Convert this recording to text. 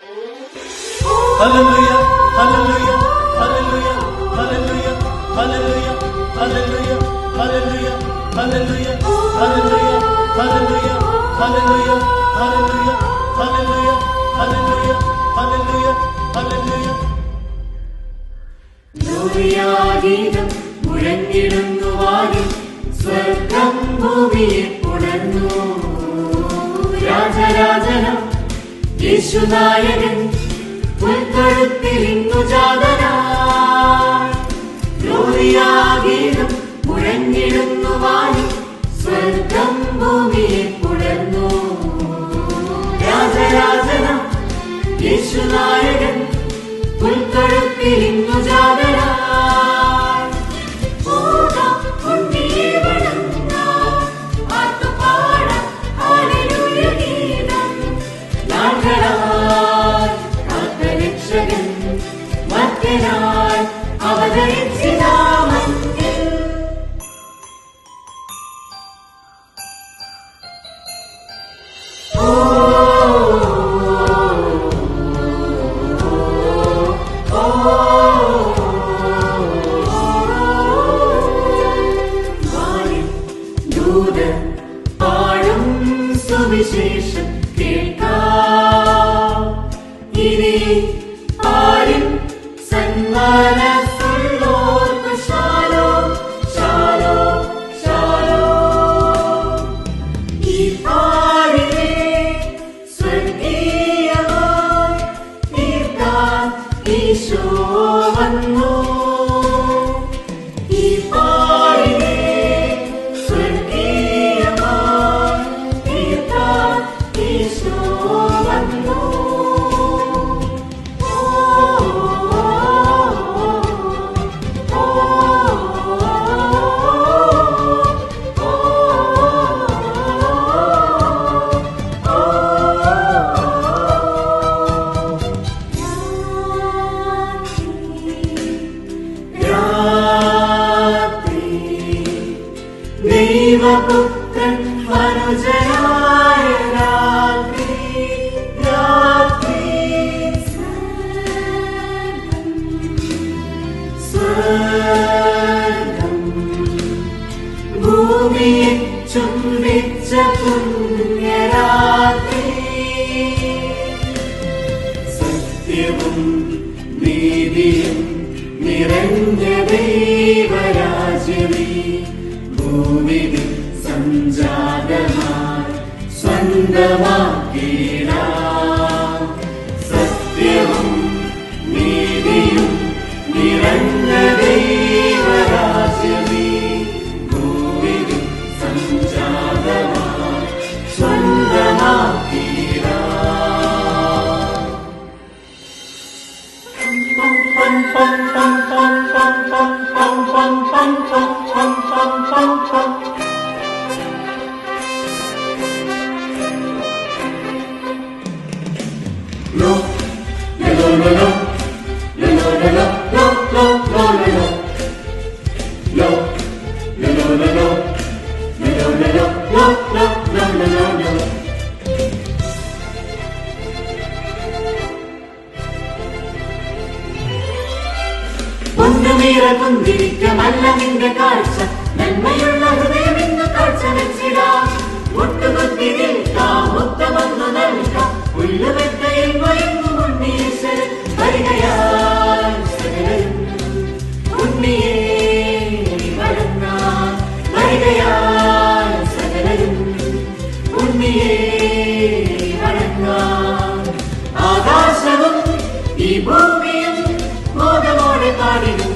Hallelujah, hallelujah, hallelujah, hallelujah, hallelujah, hallelujah, hallelujah, hallelujah, hallelujah, hallelujah, hallelujah, hallelujah, hallelujah, hallelujah, hallelujah, hallelujah. Gloria ഗീതം മുഴങ്ങിടുന്നു വാനിൽ, സ്വർഗ്ഗം ഭൂമിയെ പുണർന്നു. രാജരാജനം യേശുനായകൻ പുൽത്തൊഴുത്തിൽ ഇന്നു ജാതനായി. Gloria ഗീതം മുഴങ്ങിടുന്നു വാനിൽ, സ്വർഗ്ഗം ഭൂമിയെ പുണർന്നു. രാജരാജനം യേശുനായകൻ പുൽത്തൊഴുത്തിൽ ഇന്നു ജാതനായി. പാടും സുവിശേഷം കേൾക്കാം. ഇനി ആരും സന്മാനസുള്ളോർക്കു ശാലോം, ശാലോം, ശാലോം. ഈ പാടിനെ സ്വർഗീയമായി തീർക്കാൻ ഈശോ വന്നു. ഈ പാടിനെ ദൈവപുത്രൻ മനുജനായ രാത്രി, രാത്രി. സ്വർഗ്ഗം ഭൂമിയെ ചുംബിച്ച പുണ്യരാത്രി. സത്യവും നീതിയും നിറഞ്ഞ ദൈവരാജ്യമേ ഭൂമിയിൽ സംജാതമായി സ്വന്തമാക്കിടാം. സത്യവും നീതിയും നിറഞ്ഞ ദൈവരാജ്യമേ ഭൂമിയിൽ സംജാതമായി സ്വന്തമാക്കിടാം. Lo, lo, lo, lo, lo, lo, lo, lo, lo, lo, lo, lo, lo, lo, lo, lo, പൊന്നുമീറകുന്തിരിക്കമല്ല നിന്റെ കാഴ്ച, നന്മയുള്ള ഹൃദയം ഇന്ന് കാഴ്ച വെച്ചിടാം. മുട്ടുകുത്തി നിൽക്കാം, മുത്തമൊന്നു നൽകാം, പുല്ലുമെത്തയിൽ വയങ്ങും ഉണ്ണീശ്വരൻ വരികയാൽ സകലരും ഉണ്ണിയെ വഴങ്ങാൻ. വരികയാൽ സകലരും ഉണ്ണിയെ വഴങ്ങാൻ. ആകാശവും ഈ ഭൂമിയും മോദമോടെ പാടിടും